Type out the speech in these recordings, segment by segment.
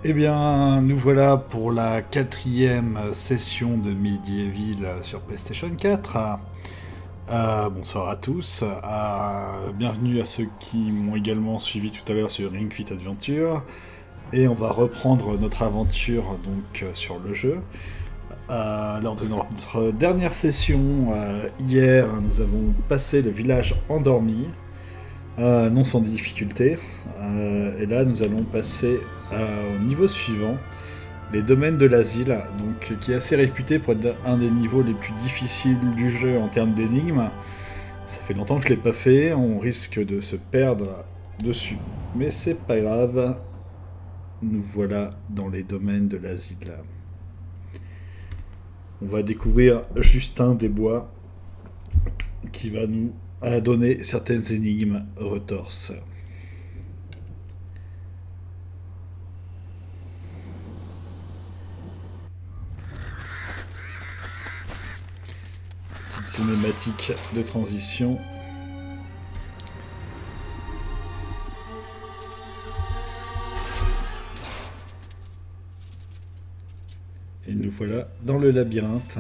Eh bien, nous voilà pour la quatrième session de Medieval sur PlayStation 4. Bonsoir à tous. Bienvenue à ceux qui m'ont également suivi tout à l'heure sur Ring Fit Adventure. Et on va reprendre notre aventure donc sur le jeu. Lors de notre dernière session, hier, nous avons passé le village endormi. Non sans difficulté. Et là, nous allons passer au niveau suivant, les domaines de l'asile, donc qui est assez réputé pour être un des niveaux les plus difficiles du jeu en termes d'énigmes. Ça fait longtemps que je l'ai pas fait, on risque de se perdre dessus, mais c'est pas grave. Nous voilà dans les domaines de l'asile. On va découvrir Justin Desbois, qui va nous donner certaines énigmes retorses. Petite cinématique de transition. Et nous voilà dans le labyrinthe.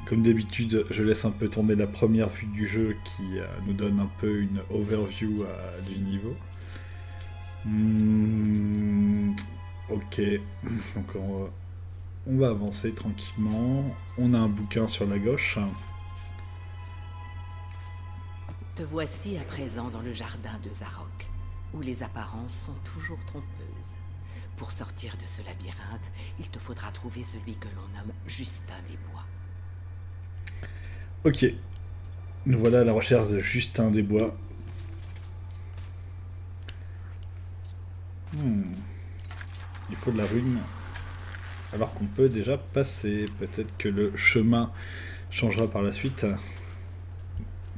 Comme d'habitude, je laisse un peu tourner la première vue du jeu qui nous donne un peu une overview du niveau. Ok, donc on va avancer tranquillement. On a un bouquin sur la gauche. Te voici à présent dans le jardin de Zarok, où les apparences sont toujours trompeuses. Pour sortir de ce labyrinthe, il te faudra trouver celui que l'on nomme Justin Desbois. Ok, nous voilà à la recherche de Justin Desbois. Il faut de la rune, alors qu'on peut déjà passer. Peut-être que le chemin changera par la suite.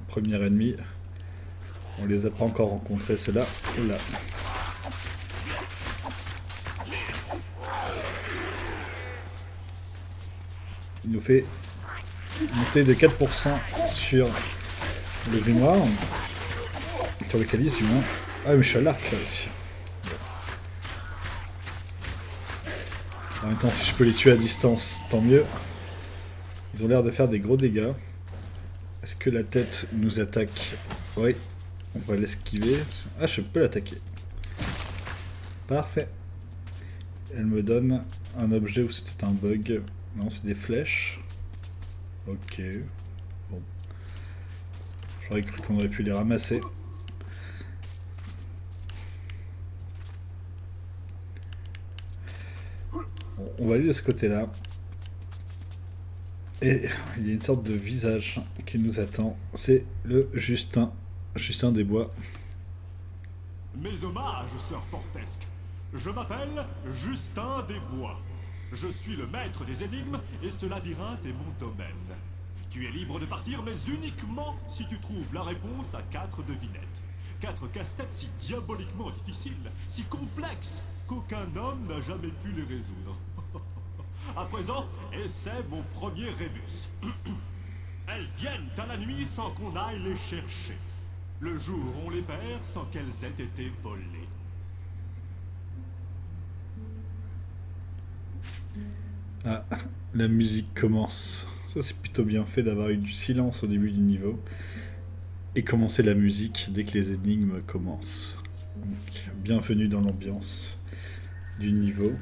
Premier ennemi. On les a pas encore rencontrés, ceux-là. Oula. Il nous fait monter de 4% sur le grimoire. Sur le calice, du moins. Ah, mais je suis à l'arc là aussi. En même temps, si je peux les tuer à distance, tant mieux. Ils ont l'air de faire des gros dégâts. Est-ce que la tête nous attaque? Oui. On va l'esquiver. Ah, je peux l'attaquer. Parfait. Elle me donne un objet où c'était un bug. Non, c'est des flèches. Ok. Bon. J'aurais cru qu'on aurait pu les ramasser. Bon, on va aller de ce côté-là. Et il y a une sorte de visage qui nous attend. C'est le Justin Desbois. Mes hommages, sœur Fortesque. Je m'appelle Justin Desbois. Je suis le maître des énigmes et ce labyrinthe est mon domaine. Tu es libre de partir, mais uniquement si tu trouves la réponse à 4 devinettes. 4 casse-têtes si diaboliquement difficiles, si complexes, qu'aucun homme n'a jamais pu les résoudre. À présent, essaie mon premier rébus. Elles viennent à la nuit sans qu'on aille les chercher. Le jour, on les perd sans qu'elles aient été volées. Ah, la musique commence. Ça, c'est plutôt bien fait d'avoir eu du silence au début du niveau. Et commencer la musique dès que les énigmes commencent. Donc, bienvenue dans l'ambiance du niveau.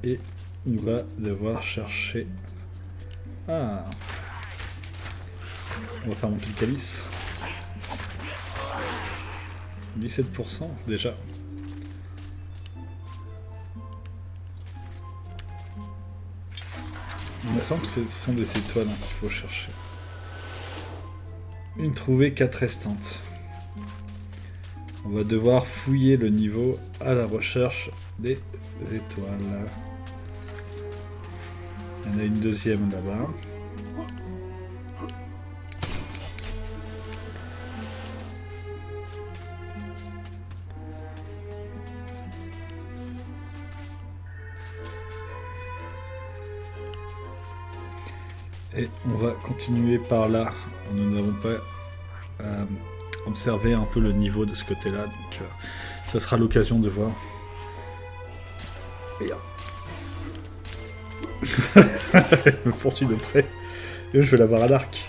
Et on va devoir chercher... Ah, on va faire monter le calice. 17% déjà. Il me semble que ce sont des étoiles qu'il faut chercher. Une trouvée, 4 restantes. On va devoir fouiller le niveau à la recherche des étoiles. Il y en a une deuxième là-bas. Et on va continuer par là. Nous n'avons pas observé un peu le niveau de ce côté-là. Donc Ça sera l'occasion de voir. Merde. Elle me poursuit de près. Et je vais l'avoir à l'arc.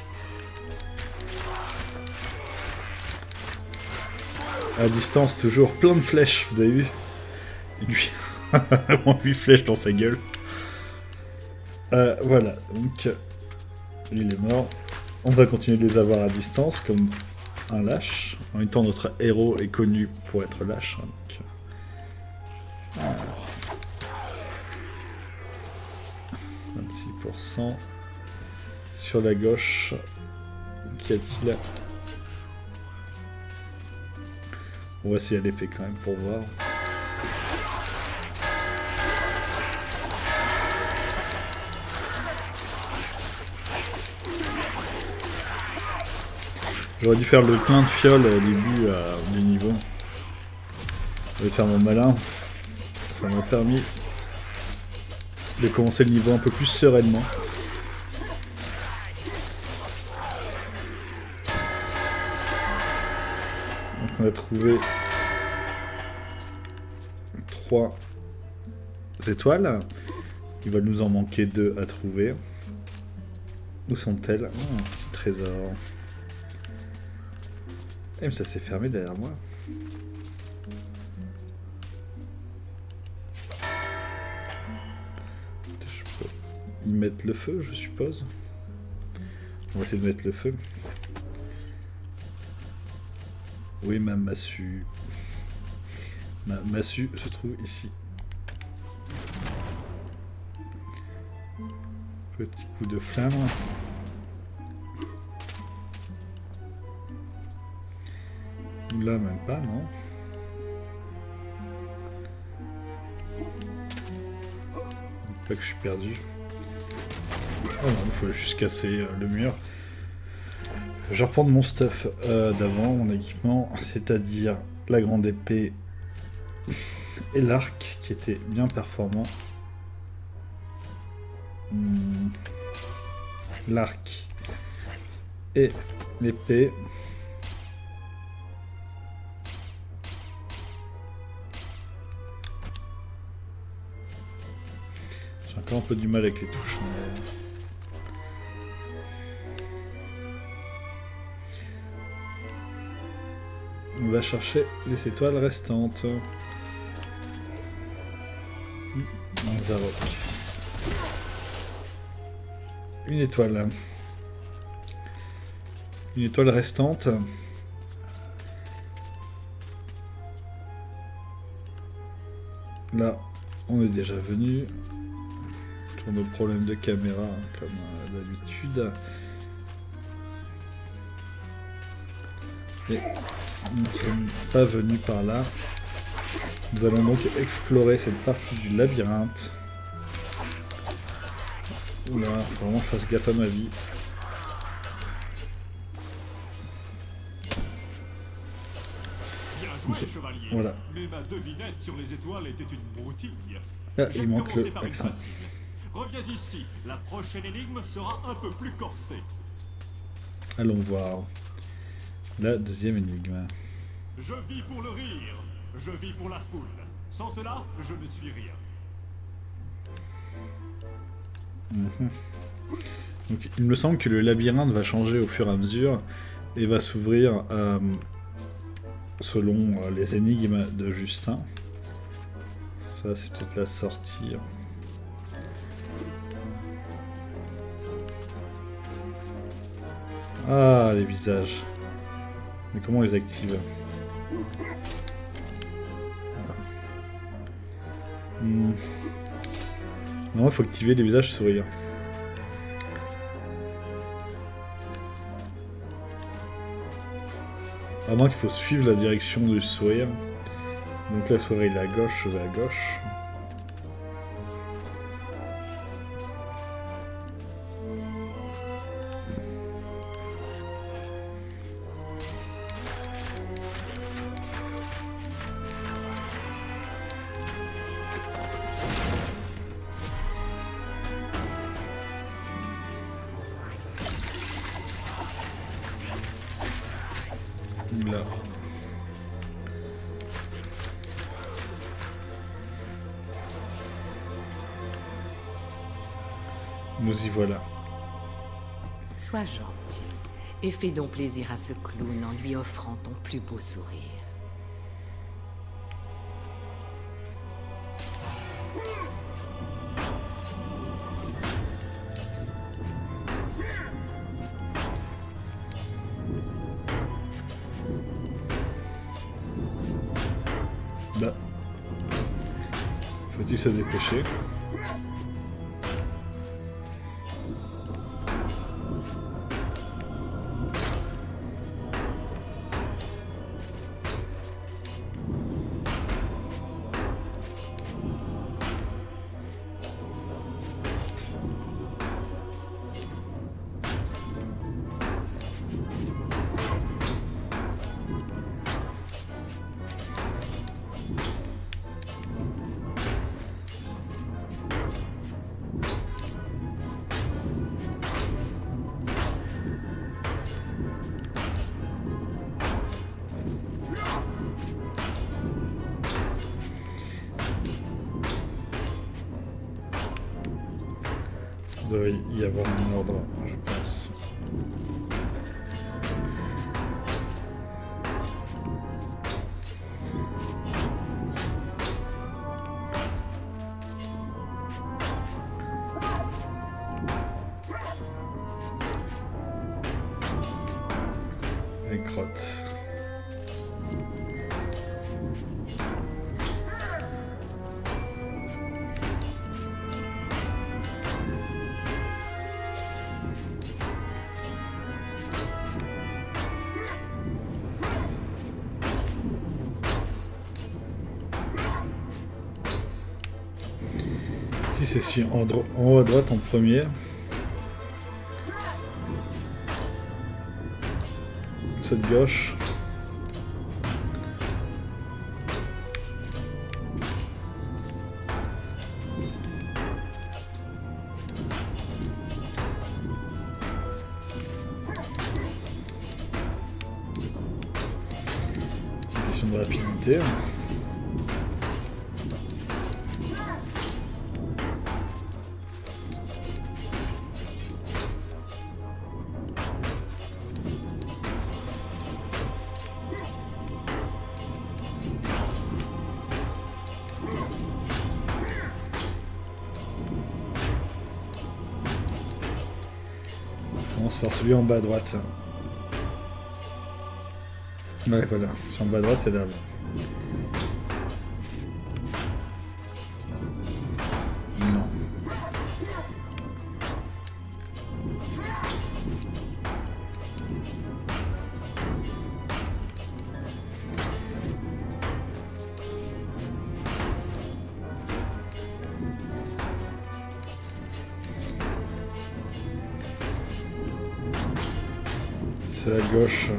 À distance, toujours plein de flèches, vous avez vu? Lui, 8 flèches dans sa gueule. Voilà, donc il est mort. On va continuer de les avoir à distance comme un lâche. En même temps, notre héros est connu pour être lâche. Donc... 26%. Sur la gauche, qu'y a-t-il? On va essayer à l'épée quand même pour voir. J'aurais dû faire le plein de fioles au début du niveau. Je vais faire mon malin. Ça m'a permis de commencer le niveau un peu plus sereinement. Donc on a trouvé 3 étoiles. Il va nous en manquer 2 à trouver. Où sont-elles? Oh, un petit trésor. Eh, mais ça s'est fermé derrière moi. Je peux y mettre le feu, je suppose. On va essayer de mettre le feu. Oui, ma massue. Ma massue se trouve ici. Petit coup de flamme. Là, même pas, non. Pas que je suis perdu. Oh non, il faut juste casser le mur. Je vais reprendre mon stuff d'avant, mon équipement, c'est-à-dire la grande épée et l'arc qui était bien performant. L'arc et l'épée. J'ai encore un peu du mal avec les touches. On va chercher les étoiles restantes. Dans Zarok. Une étoile. Une étoile restante. Là, on est déjà venu. Pour nos problèmes de caméra, comme d'habitude. Et nous ne sommes pas venus par là. Nous allons donc explorer cette partie du labyrinthe. Oula, faut vraiment que je fasse gaffe à ma vie. Bien joué, chevalier. Voilà. Mais ma devinette sur les étoiles était une broutille. Ah, il manque le accent. Reviens ici, la prochaine énigme sera un peu plus corsée. Allons voir. La deuxième énigme. Je vis pour le rire, je vis pour la foule. Sans cela, je ne suis rien. Donc, il me semble que le labyrinthe va changer au fur et à mesure et va s'ouvrir selon les énigmes de Justin. Ça, c'est peut-être la sortie. Ah, les visages. Mais comment on les active? Non, il faut activer les visages sourire. À moins qu'il faut suivre la direction du sourire. Donc là, le sourire il est à gauche, je vais à gauche. Là. Nous y voilà. Sois gentil et fais donc plaisir à ce clown en lui offrant ton plus beau sourire. Bah. Faut-il se dépêcher? Il doit y avoir un ordre, je pense. Les crottes. Si c'est celui en haut à droite en premier. Cette gauche. Question de rapidité. On commence par celui en bas à droite. Ouais, voilà. Celui en bas à droite, c'est là. Non. C'est à gauche.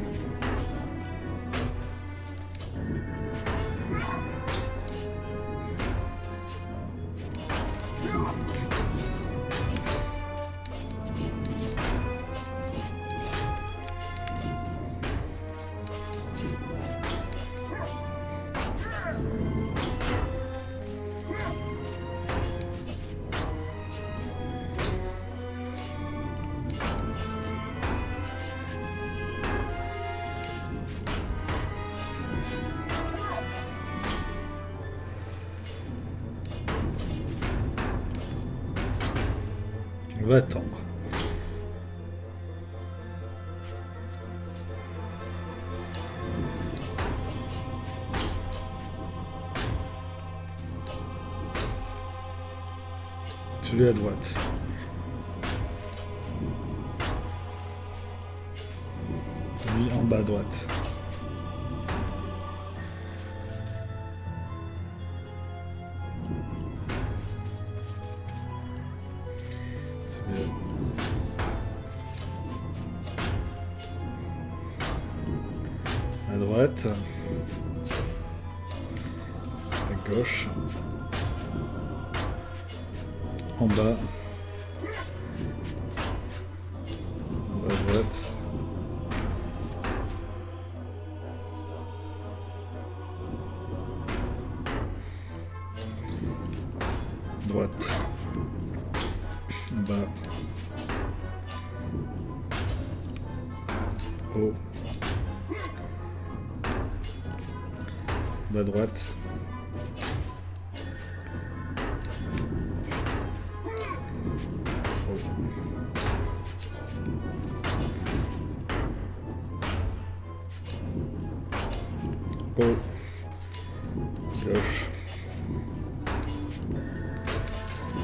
On va attendre. Celui à droite. Celui en bas à droite. À droite, à gauche, en bas, à droite, droite, en bas. Oh. Bas droite. Oh. Gauche.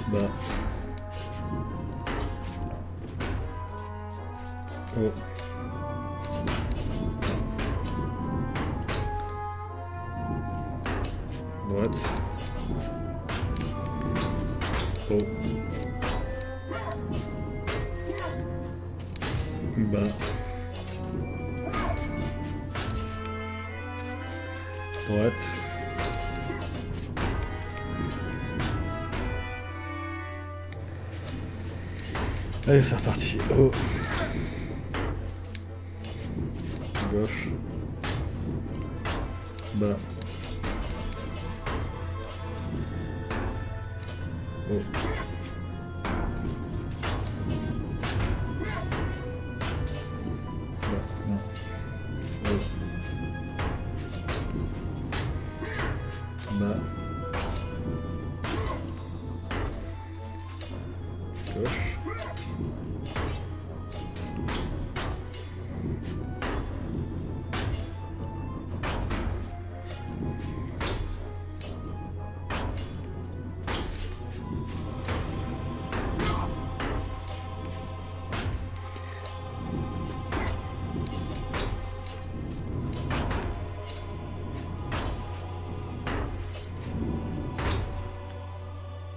Bas. Oh. Droite. Oh. Bas. Droite. Allez, c'est reparti. Oh. Gauche. Bas. Oh. Bas. Non. Oh. Bas. Gauche.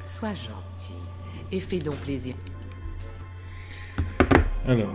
Sois gentil et fais donc plaisir. Alors.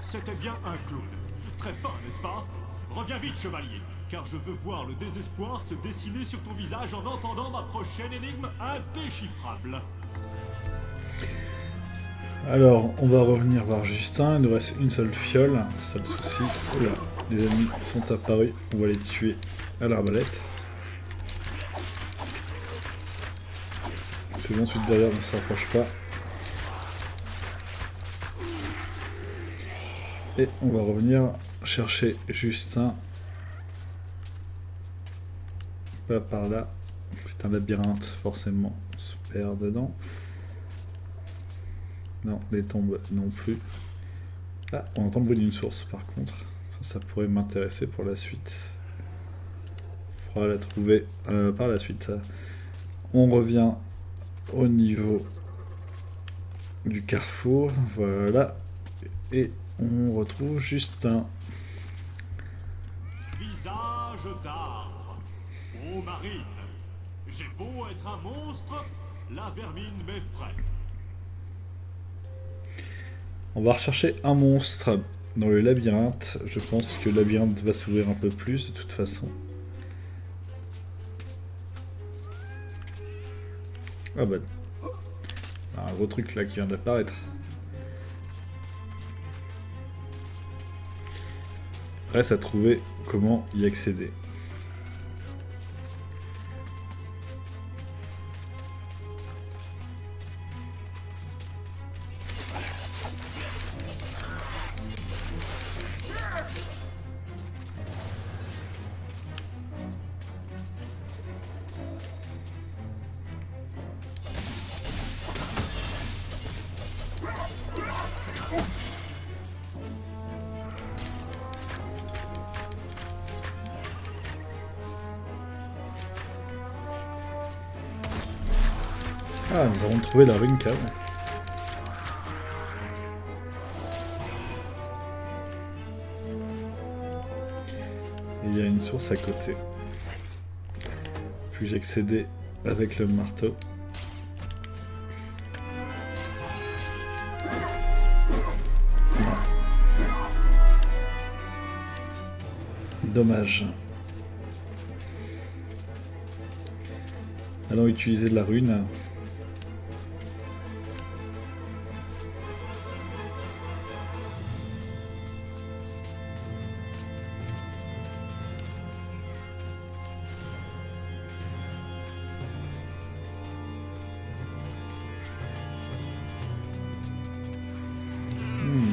C'était bien un clown. Très fin, n'est-ce pas? Reviens vite, chevalier, car je veux voir le désespoir se dessiner sur ton visage en entendant ma prochaine énigme indéchiffrable. Alors, on va revenir voir Justin. Il nous reste une seule fiole. C'est le souci. Oula, les ennemis sont apparus. On va les tuer à l'arbalète. C'est bon, ensuite derrière, on ne s'approche pas. Et on va revenir chercher Justin. Pas par là. C'est un labyrinthe, forcément. On se perd dedans. Non, les tombes non plus. Ah, on entend le bruit d'une source par contre. Ça pourrait m'intéresser pour la suite. Il faudra la trouver par la suite. On revient au niveau du carrefour. Voilà. Et on retrouve Justin. Visage d'arbre. Ô marine, j'ai beau être un monstre, la vermine m'effraie. On va rechercher un monstre dans le labyrinthe. Je pense que le labyrinthe va s'ouvrir un peu plus de toute façon. Ah bah. Un gros truc là qui vient d'apparaître. Reste à trouver comment y accéder. Ah, nous avons trouvé la rune cave. Et il y a une source à côté. Puis-je accéder avec le marteau? Non. Dommage. Allons utiliser de la rune.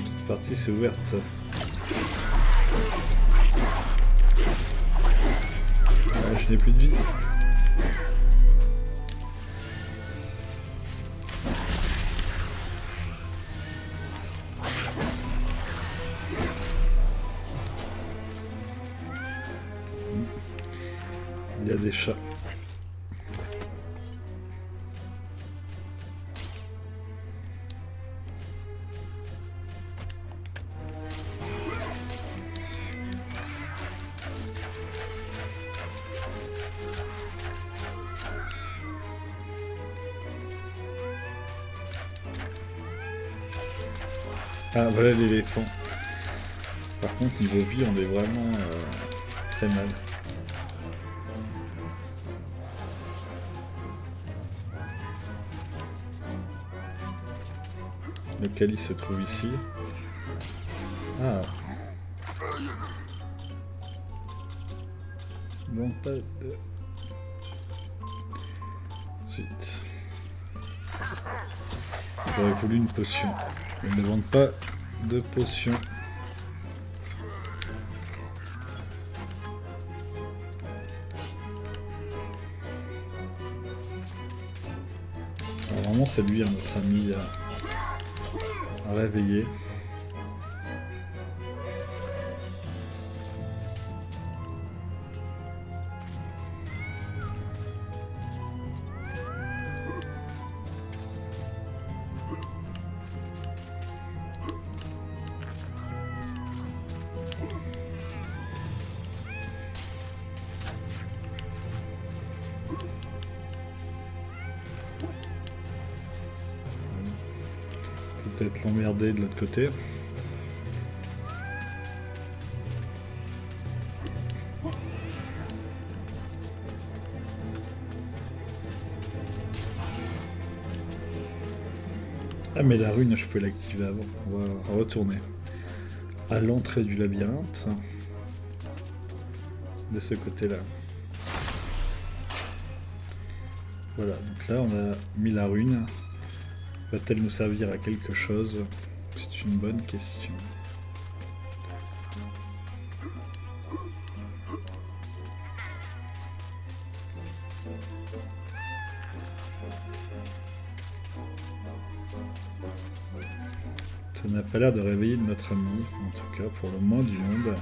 Petite partie c'est ouverte. Ah, je n'ai plus de vie. Il y a des chats. Ah voilà l'éléphant. Par contre niveau vie on est vraiment très mal. Le calice se trouve ici. Ah. Bon, pas de... Ensuite. J'aurais voulu une potion. Ils ne vendent pas de potion. Alors, vraiment c'est lui notre ami à réveiller. Peut-être l'emmerder de l'autre côté. Ah mais la rune je peux l'activer avant. On va retourner à l'entrée du labyrinthe. De ce côté là. Voilà, donc là on a mis la rune. Va-t-elle nous servir à quelque chose? C'est une bonne question. Ça n'a pas l'air de réveiller notre ami, en tout cas pour le moins du monde.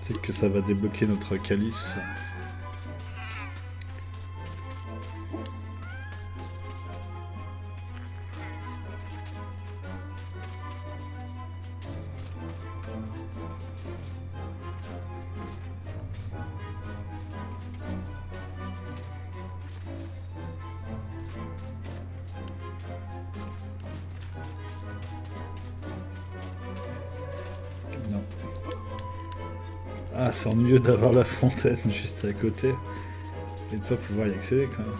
Peut-être que ça va débloquer notre calice. Ah, c'est ennuyeux d'avoir la fontaine juste à côté et de pas pouvoir y accéder quand même.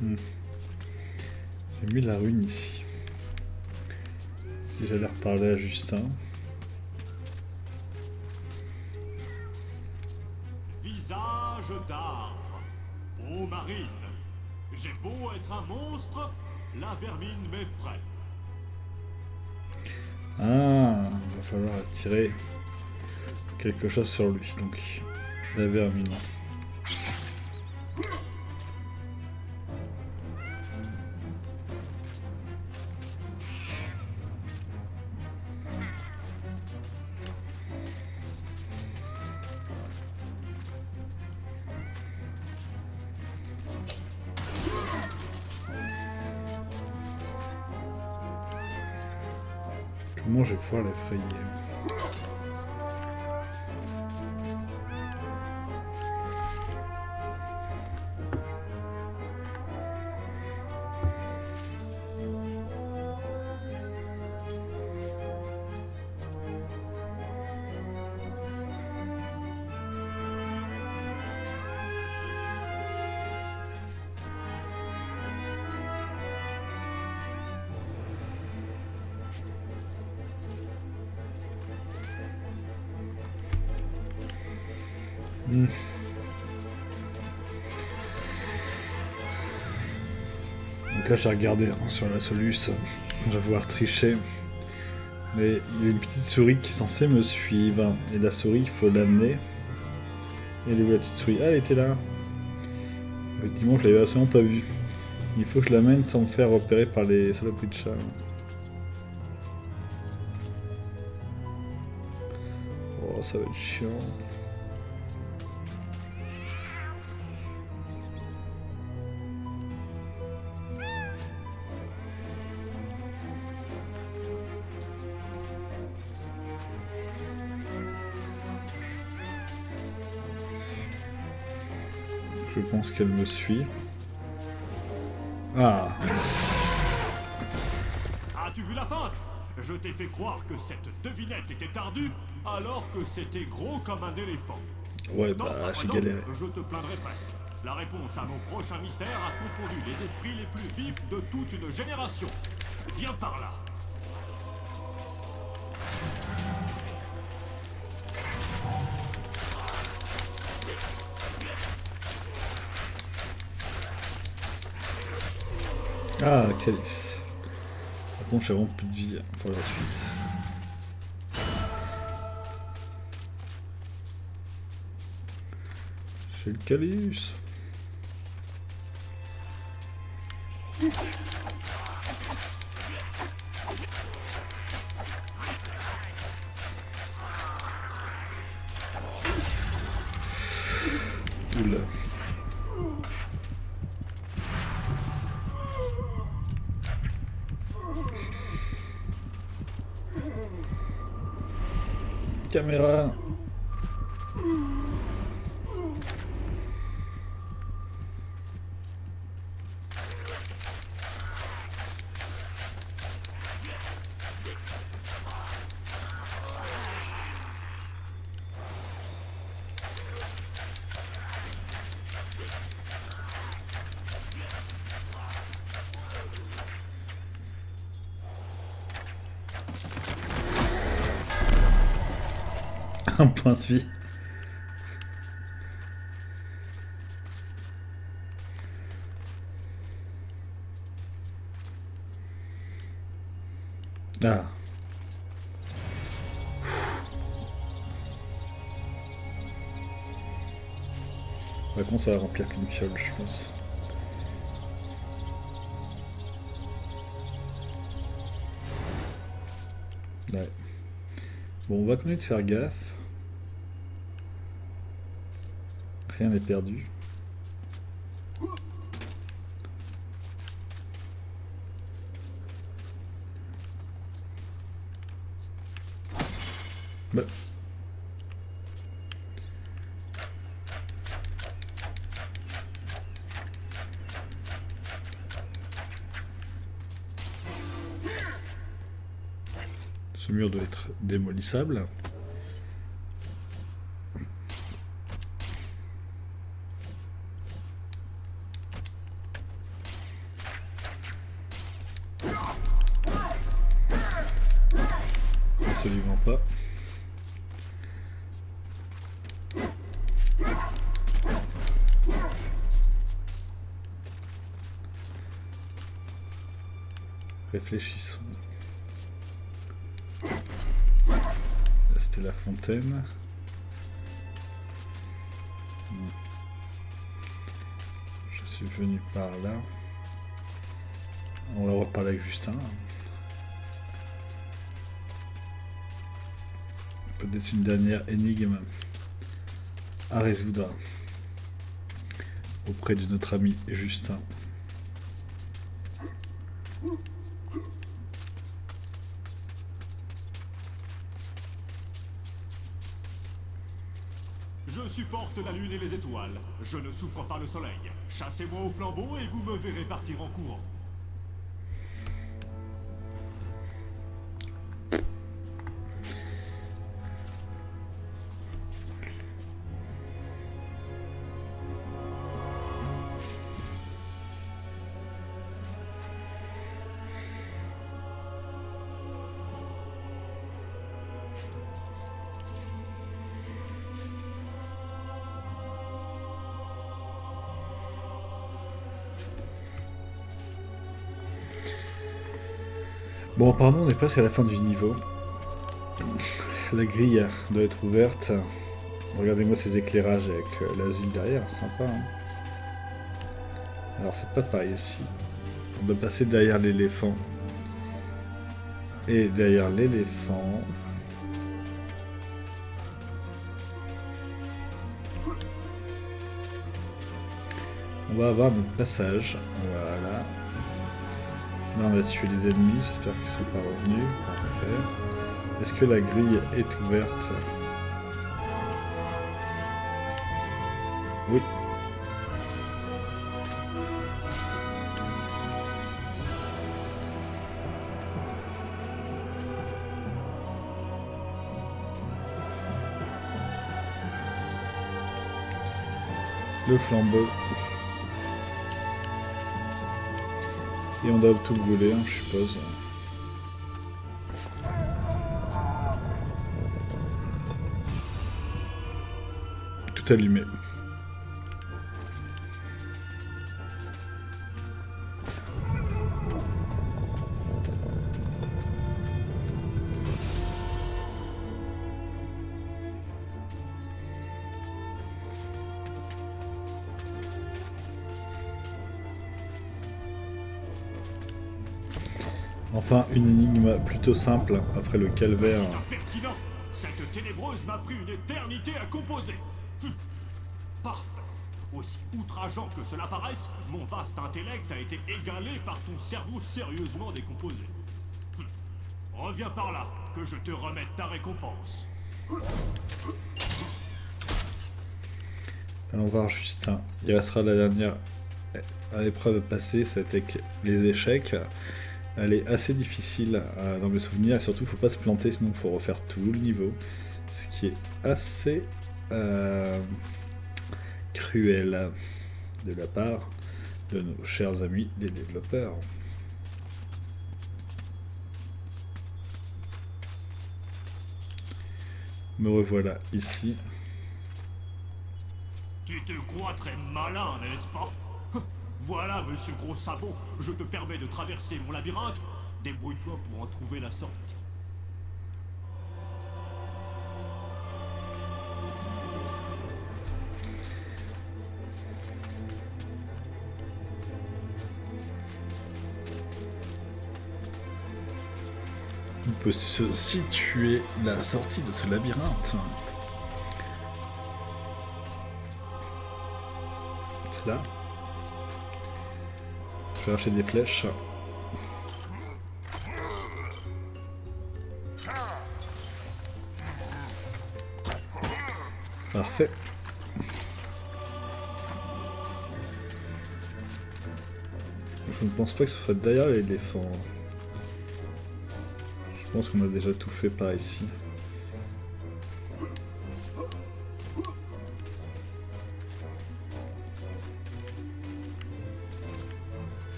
J'ai mis la rune ici. Si j'allais reparler à Justin. Visage d'arbre. Ô marine, j'ai beau être un monstre, la vermine m'effraie. Ah, il va falloir attirer quelque chose sur lui, donc la vermine. Comment je vais pouvoir l'effrayer? Donc là j'ai regardé sur la Solus, je vais pouvoir tricher. Mais il y a une petite souris qui est censée me suivre. Et la souris, il faut l'amener. Elle est où la petite souris? Ah, elle était là. Effectivement, je l'avais absolument pas vue. Il faut que je l'amène sans me faire repérer par les saloperies de chat. Oh, ça va être chiant. Je pense qu'elle me suit. Ah! As-tu vu la feinte? Je t'ai fait croire que cette devinette était ardue, alors que c'était gros comme un éléphant. Ouais, Pourtant, bah, à j'ai présent, galéré. je te plaindrai presque. La réponse à mon prochain mystère a confondu les esprits les plus vifs de toute une génération. Viens par là. Ah, Calice. Par contre, j'ai vraiment plus de vie pour la suite. J'ai le Calice. Oula. Caméra. Un point de vie. Ah. Par contre, ça va remplir qu'une fiole, je pense. Ouais. Bon, on va continuer de faire gaffe. Rien n'est perdu. Bah. Ce mur doit être démolissable. Réfléchissons. Là, c'était la fontaine. Je suis venu par là. On va reparler avec Justin. Peut-être une dernière énigme à résoudre auprès de notre ami Justin. Je supporte la lune et les étoiles. Je ne souffre pas le soleil. Chassez-moi au flambeau et vous me verrez partir en courant. Bon, apparemment on est presque à la fin du niveau. La grille doit être ouverte. Regardez-moi ces éclairages avec l'asile derrière, sympa. Hein, alors c'est pas pareil ici. On doit passer derrière l'éléphant. Et derrière l'éléphant... on va avoir notre passage. Voilà. Là on va tuer les ennemis, j'espère qu'ils ne sont pas revenus. Parfait. Est-ce que la grille est ouverte? Oui. Le flambeau. Et on doit tout brûler, hein, je suppose. Tout allumé. Enfin, une énigme plutôt simple après le calvaire. Impertinent. Cette ténébreuse m'a pris une éternité à composer. Parfait. Aussi outrageant que cela paraisse, mon vaste intellect a été égalé par ton cerveau sérieusement décomposé. Reviens par là, que je te remette ta récompense. Allons voir Justin. Il restera la dernière épreuve à passer, c'était les échecs. Elle est assez difficile dans mes souvenirs, et surtout il ne faut pas se planter, sinon il faut refaire tout le niveau. Ce qui est assez cruel de la part de nos chers amis les développeurs. Me revoilà ici. Tu te crois très malin, n'est-ce pas? Voilà, monsieur Gros Sabot, je te permets de traverser mon labyrinthe. Débrouille-toi pour en trouver la sortie. On peut se situer la sortie de ce labyrinthe. C'est là. Je vais chercher des flèches. Parfait. Je ne pense pas que ce soit derrière l'éléphant. Je pense qu'on a déjà tout fait par ici.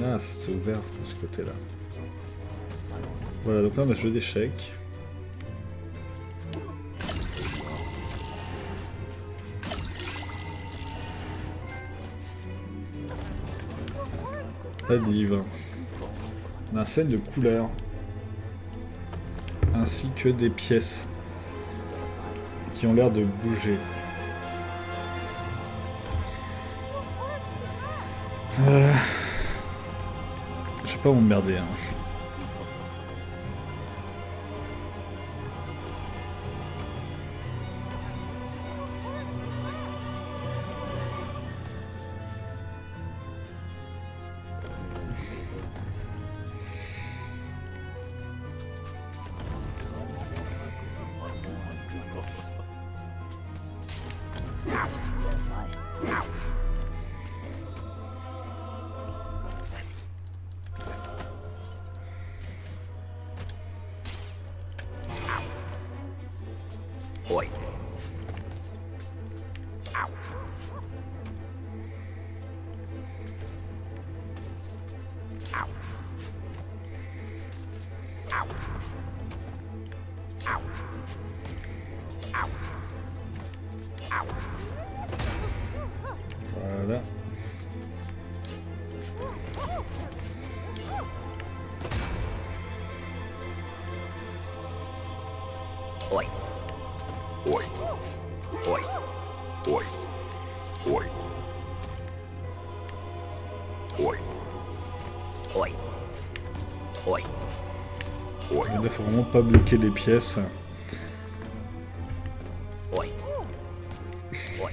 Ah, c'est ouvert de ce côté-là. Voilà, donc là on a le jeu d'échecs. Pas de livre. On a un scène de couleurs. Ainsi que des pièces. Qui ont l'air de bouger. Je vais pas m'emmerder. Hein. Voilà. Oi. Oi. Oi. Oi. Oi. Oi. Oi. Oi. Oi. Il ne faut vraiment pas bloquer les pièces. Oi. Oi. Oi.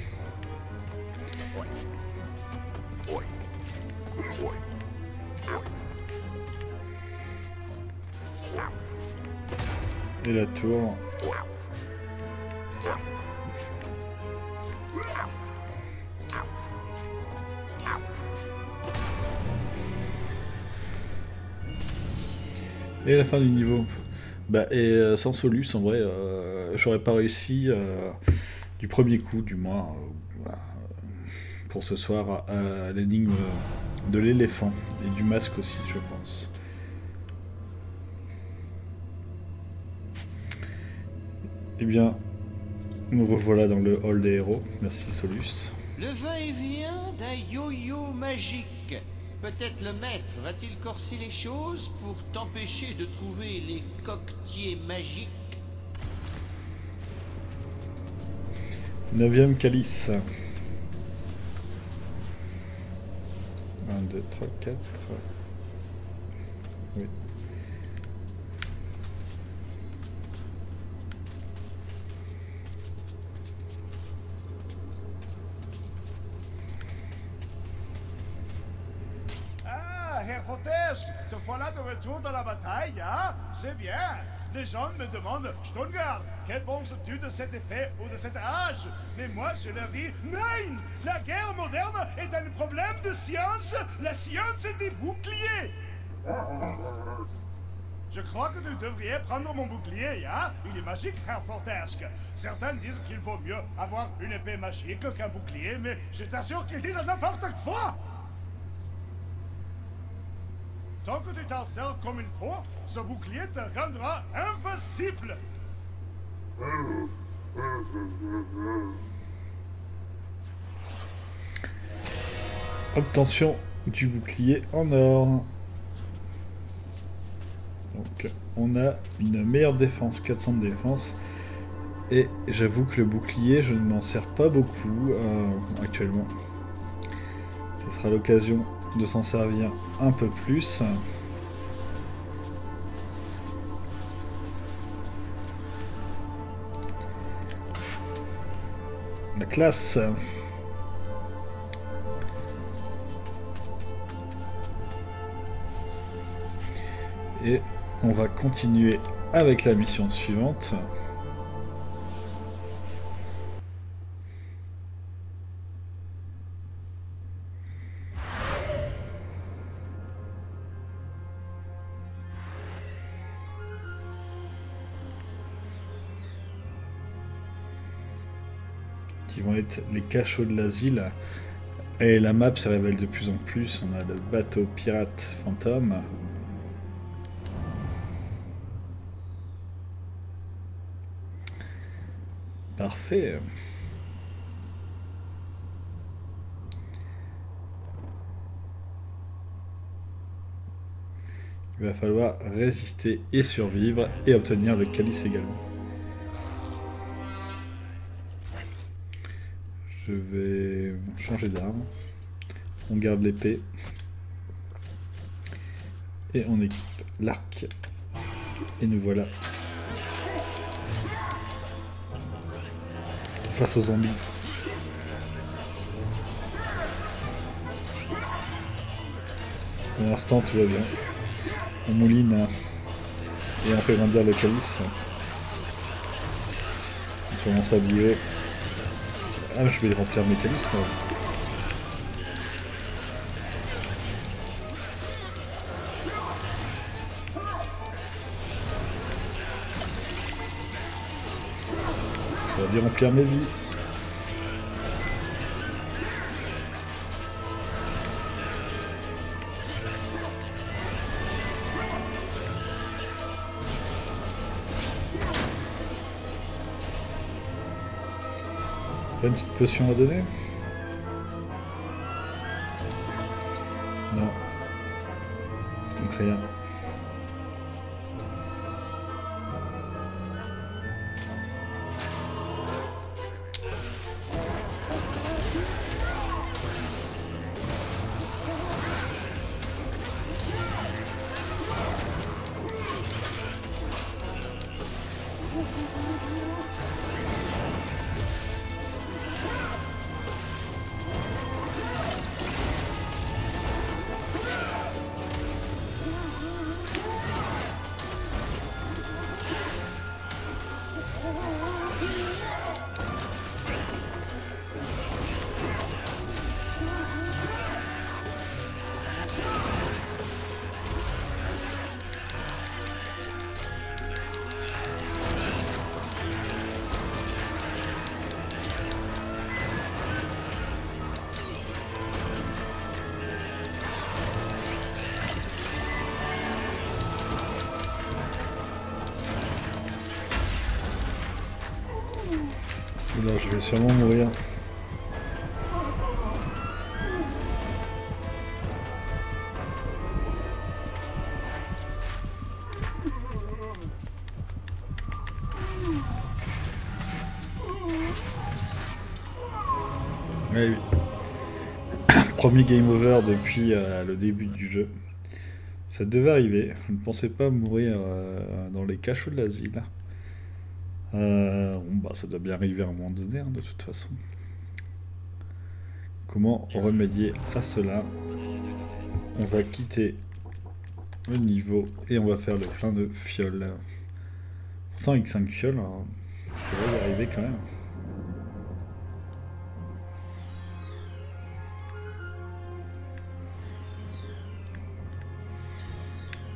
Oi. Oi. Et la tour. Et la fin du niveau. Bah, et sans Solus, en vrai, j'aurais pas réussi du premier coup, du moins, pour ce soir, à l'énigme de l'éléphant et du masque aussi, je pense. Eh bien, nous revoilà dans le hall des héros. Merci Solus. Le va-et-vient d'un yo-yo magique. Peut-être le maître va-t-il corser les choses pour t'empêcher de trouver les coquetiers magiques? 9e calice. 1, 2, 3, 4. Oui. Herr Fortesque, te voilà de retour dans la bataille, hein? C'est bien. Les gens me demandent, Stungard, que penses-tu de cet effet ou de cet âge? Mais moi, je leur dis, non! La guerre moderne est un problème de science. La science est des boucliers. Je crois que tu devrais prendre mon bouclier, hein? Il est magique, Herr Fortesque. Certains disent qu'il vaut mieux avoir une épée magique qu'un bouclier, mais je t'assure qu'ils disent n'importe quoi! Tant que tu t'en sers comme il faut, ce bouclier te rendra invincible. Obtention du bouclier en or. Donc on a une meilleure défense, 400 de défense. Et j'avoue que le bouclier, je ne m'en sers pas beaucoup actuellement. Ce sera l'occasion de s'en servir un peu plus. La classe. Et on va continuer avec la mission suivante. Qui vont être les cachots de l'asile. Et la map se révèle de plus en plus. On a le bateau pirate fantôme. Parfait. Il va falloir résister et survivre et obtenir le calice également. Je vais changer d'arme. On garde l'épée. Et on équipe l'arc. Et nous voilà. Face aux zombies. Pour l'instant tout va bien. On mouline et on fait grandir le calice. On commence à vivre. Ah, je vais remplir mes calices moi. Ça va bien remplir mes vies. Pas une petite potion à donner? Non. Rien. Là, je vais sûrement mourir. Ouais, oui. Premier game over depuis le début du jeu. Ça devait arriver. Je ne pensais pas mourir dans les cachots de l'asile. Bon, bah, ça doit bien arriver à un moment donné, hein, de toute façon. Comment remédier à cela? On va quitter le niveau et on va faire le plein de fioles. Pourtant avec 5 fioles, hein, ça va y arriver quand même.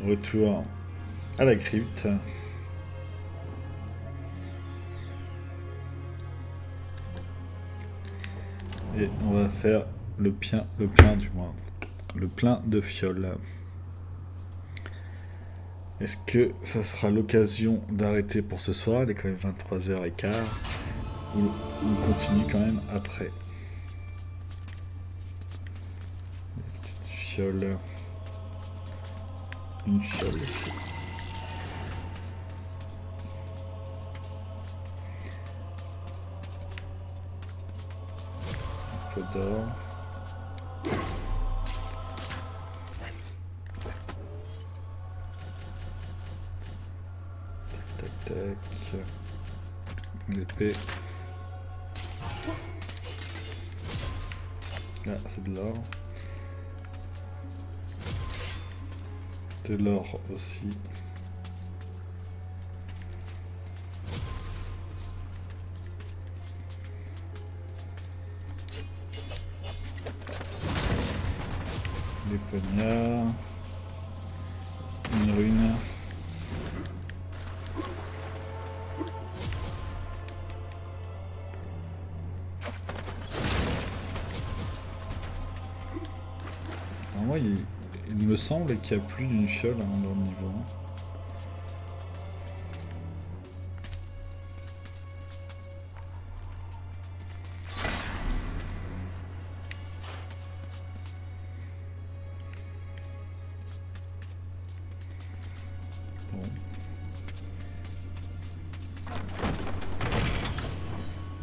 Retour à la crypte. Et on va faire le plein de fioles. Est-ce que ça sera l'occasion d'arrêter pour ce soir? Il est quand même 23h15. Ou on continue quand même après? Une petite fiole. Une fiole ici. Un peu d'or. Tac tac tac. L'épée. Là c'est de l'or. De l'or aussi. Des poignards. Une rune. Moi, il me semble qu'il n'y a plus d'une fiole hein, dans le niveau 1.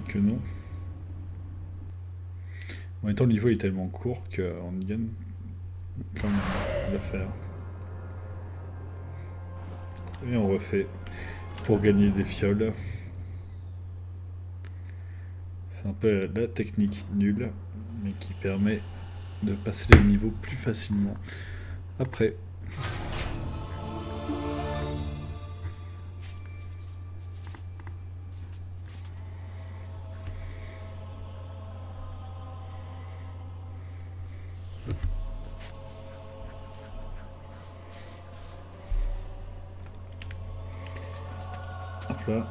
que non. En même temps, le niveau est tellement court qu'on gagne quand même à faire. Et on refait pour gagner des fioles. C'est un peu la technique nulle, mais qui permet de passer les niveaux plus facilement après. Hop là.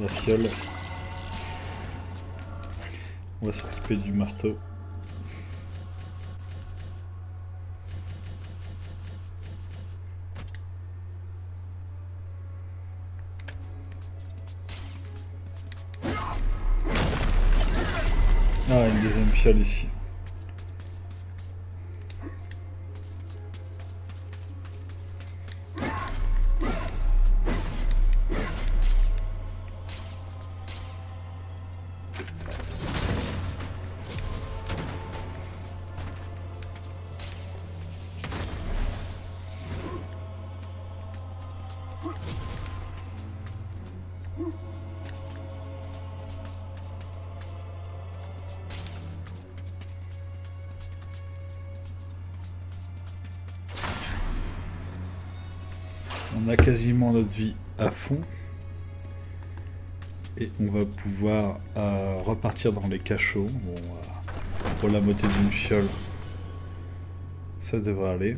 La fiole. On va s'occuper du marteau. Ah, une deuxième fiole ici. On a quasiment notre vie à fond et on va pouvoir repartir dans les cachots. Bon, pour la moitié d'une fiole, ça devrait aller.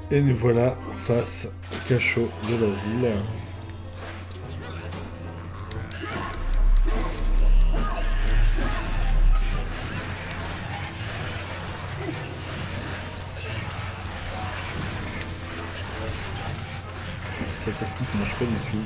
Et nous voilà face au cachot de l'asile. Cette technique ne marche pas du tout.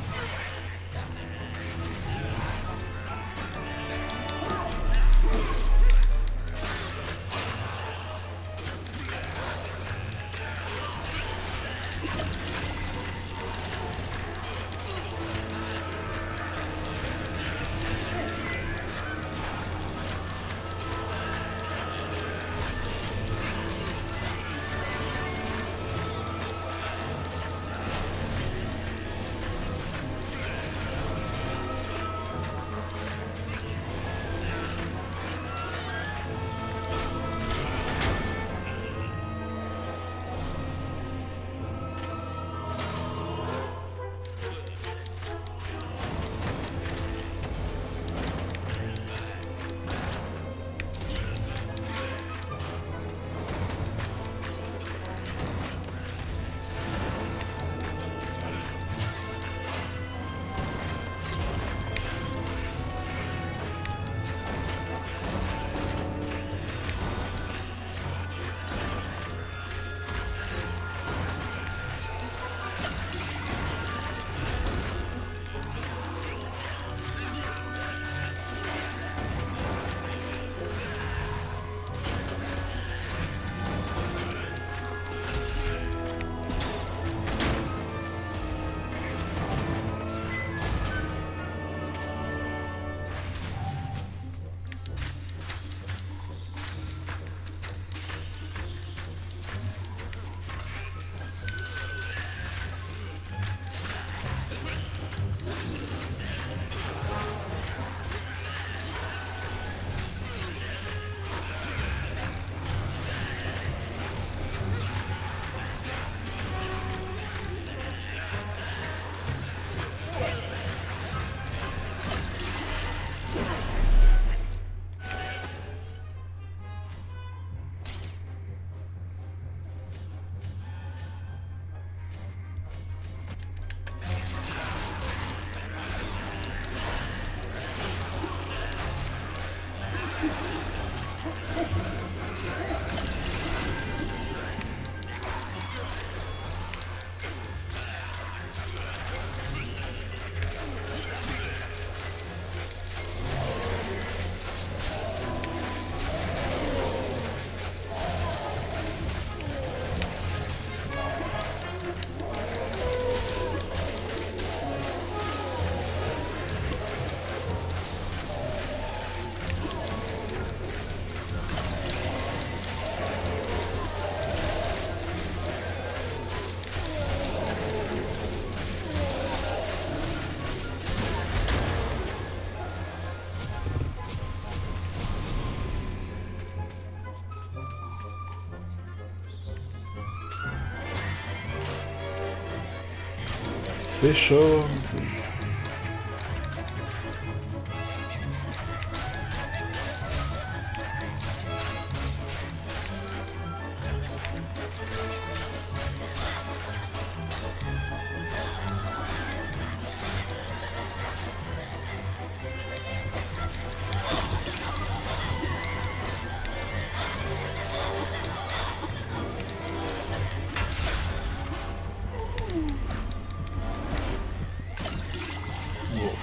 fait chaud.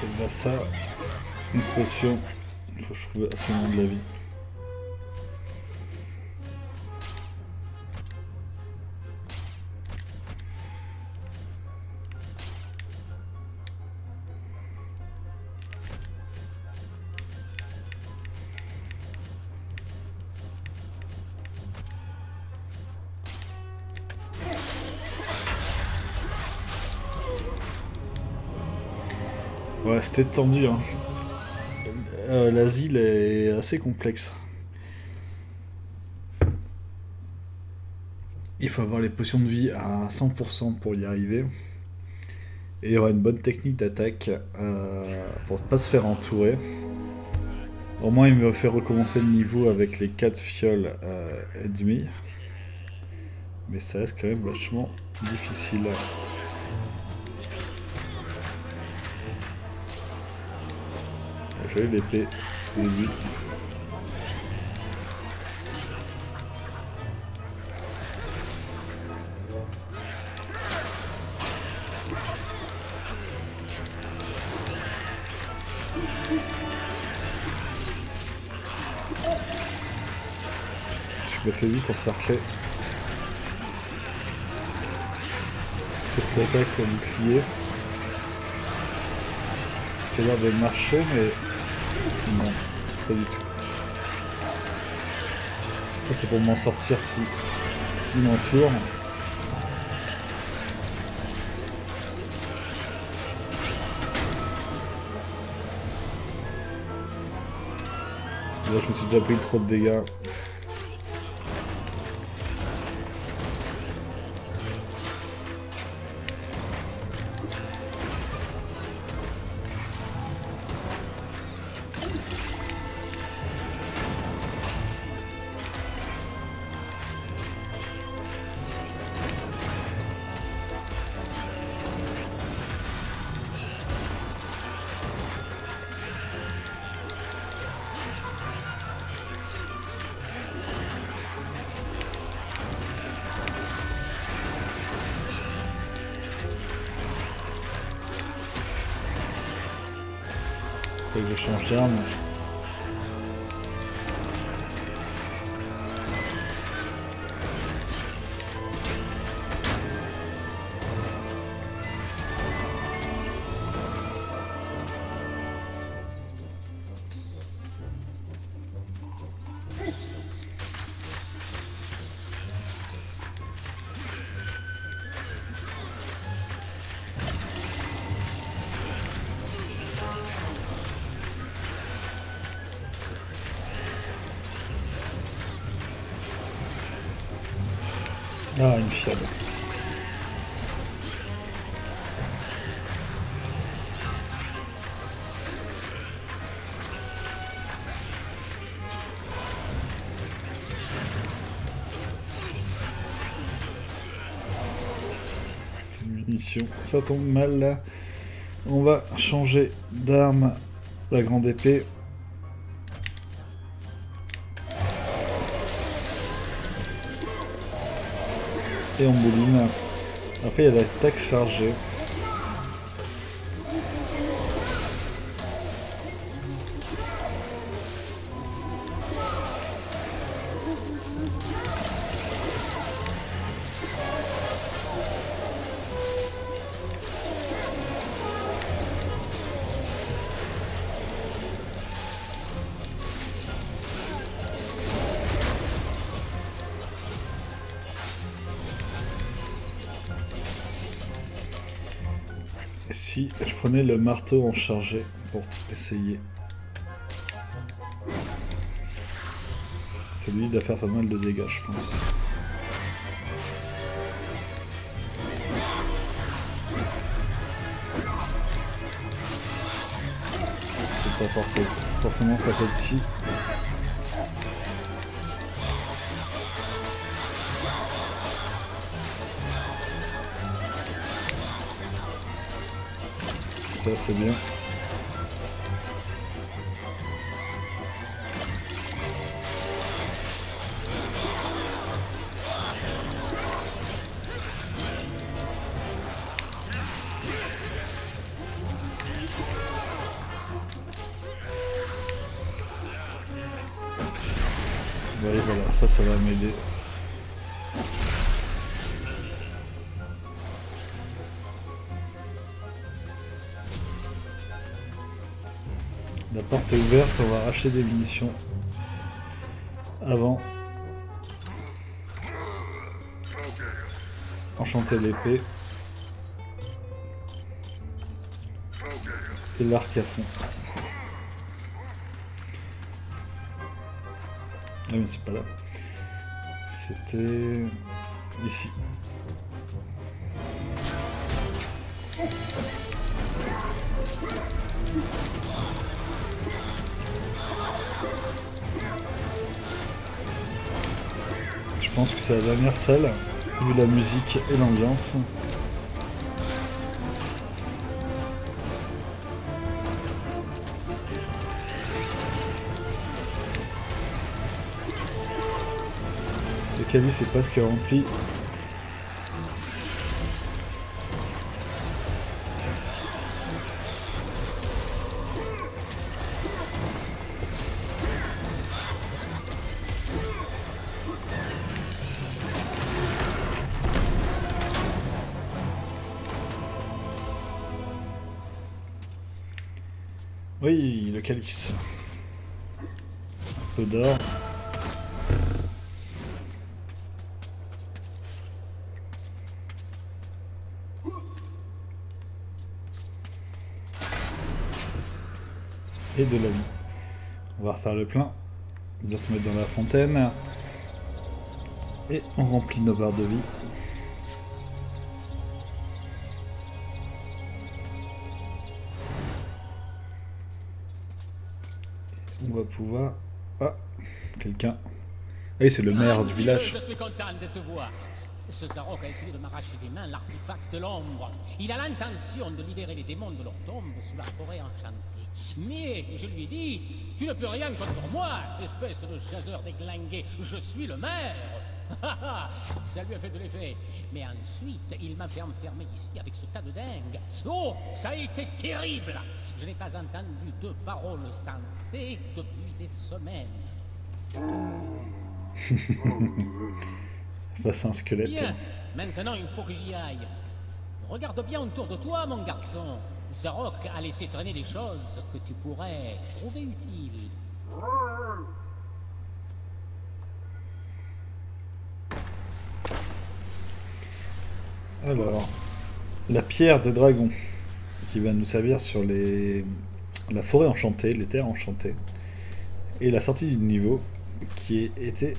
C'est déjà ça, une potion, il faut que je trouve absolument de la vie. Ouais, c'était tendu, hein. L'asile est assez complexe. Il faut avoir les potions de vie à 100% pour y arriver. Et il y aura une bonne technique d'attaque pour ne pas se faire entourer. Au moins il me fait recommencer le niveau avec les 4 fioles ennemies. Mais ça reste quand même vachement difficile. J'ai eu l'épée au début. Je me fais vite encercler. Cette l'attaque au bouclier. Qui a l'air de marcher, mais non, pas du tout. Ça c'est pour m'en sortir si il m'entoure. Là je me suis déjà pris trop de dégâts. Faut que je change d'arme. Ah, une fiole. Munitions, ça tombe mal là. On va changer d'arme, la grande épée. Et on bouline. Après il y a l'attaque chargée. Si je prenais le marteau en chargé pour essayer. Celui doit faire pas mal de dégâts, je pense. pas forcément pas celle-ci. Ça c'est bien. Oui, voilà, ça va m'aider. La porte est ouverte, on va racheter des munitions avant. Enchanter l'épée. Et l'arc à fond. Ah mais c'est pas là. C'était ici. Je pense que c'est la dernière salle, vu la musique et l'ambiance. Le calice est presque rempli. Oui, le calice. Un peu d'or. Et de la vie. On va refaire le plein. On va se mettre dans la fontaine. Et on remplit nos barres de vie. On va pouvoir... Ah, quelqu'un. Ah, c'est le maire du village. Je suis content de te voir. Ce Zarok a essayé de m'arracher des mains l'artefact de l'ombre. Il a l'intention de libérer les démons de leur tombe sous la forêt enchantée. Mais je lui ai dit, tu ne peux rien contre moi, espèce de chasseur déglingué. Je suis le maire. Ça lui a fait de l'effet. Mais ensuite, il m'a fait enfermer ici avec ce tas de dingue. Oh, ça a été terrible. Je n'ai pas entendu de paroles sensées depuis des semaines. Face à un squelette. Bien, maintenant il faut que j'y aille. Regarde bien autour de toi, mon garçon. Zarok a laissé traîner des choses que tu pourrais trouver utiles. Alors, la pierre de dragon, qui va nous servir sur la forêt enchantée, les terres enchantées. Et la sortie du niveau, qui était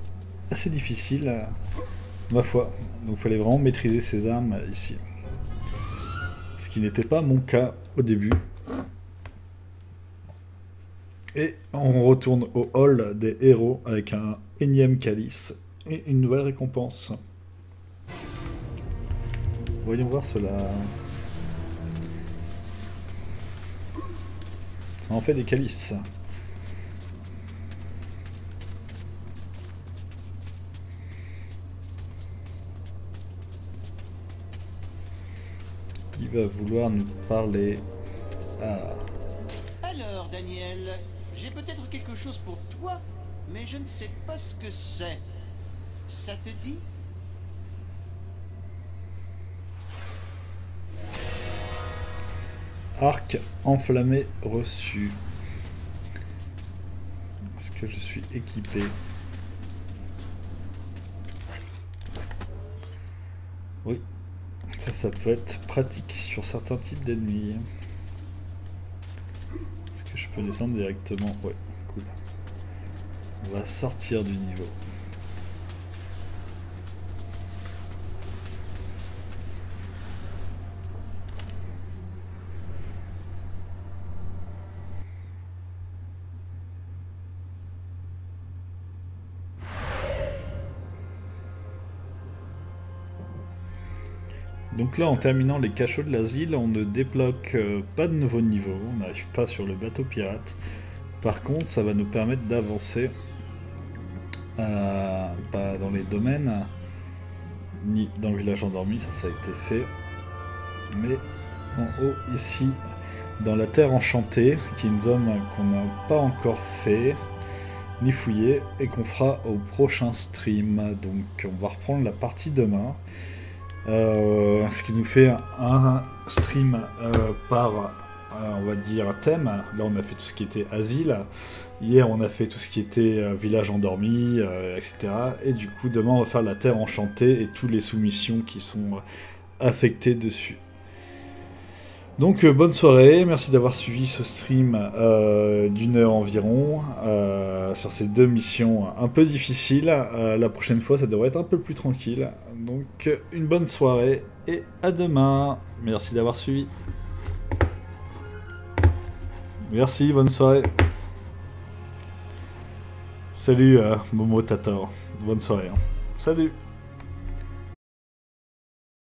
assez difficile, ma foi. Donc il fallait vraiment maîtriser ses armes ici. Ce qui n'était pas mon cas au début. Et on retourne au hall des héros avec un énième calice et une nouvelle récompense. Voyons voir cela. Ça en fait des calices. Il va vouloir nous parler. Ah. Alors, Daniel, j'ai peut-être quelque chose pour toi, mais je ne sais pas ce que c'est. Ça te dit? Arc enflammé reçu. Est-ce que je suis équipé? Oui. Ça peut être pratique sur certains types d'ennemis. Est-ce que je peux descendre directement? Ouais, cool. On va sortir du niveau. Donc là, en terminant les cachots de l'asile, on ne débloque pas de nouveau niveau, on n'arrive pas sur le bateau pirate. Par contre, ça va nous permettre d'avancer pas dans les domaines, ni dans le village endormi, ça a été fait. Mais en haut, ici, dans la Terre Enchantée, qui est une zone qu'on n'a pas encore fait, ni fouillé, et qu'on fera au prochain stream. Donc on va reprendre la partie demain. Ce qui nous fait un stream par, on va dire, thème. Là on a fait tout ce qui était asile. Hier on a fait tout ce qui était village endormi, etc. Et du coup demain on va faire la Terre Enchantée et toutes les soumissions qui sont affectées dessus. Donc bonne soirée, merci d'avoir suivi ce stream d'une heure environ sur ces deux missions un peu difficiles. La prochaine fois ça devrait être un peu plus tranquille. Donc une bonne soirée et à demain. Merci d'avoir suivi. Merci, bonne soirée. Salut Momo Tator, bonne soirée. Salut.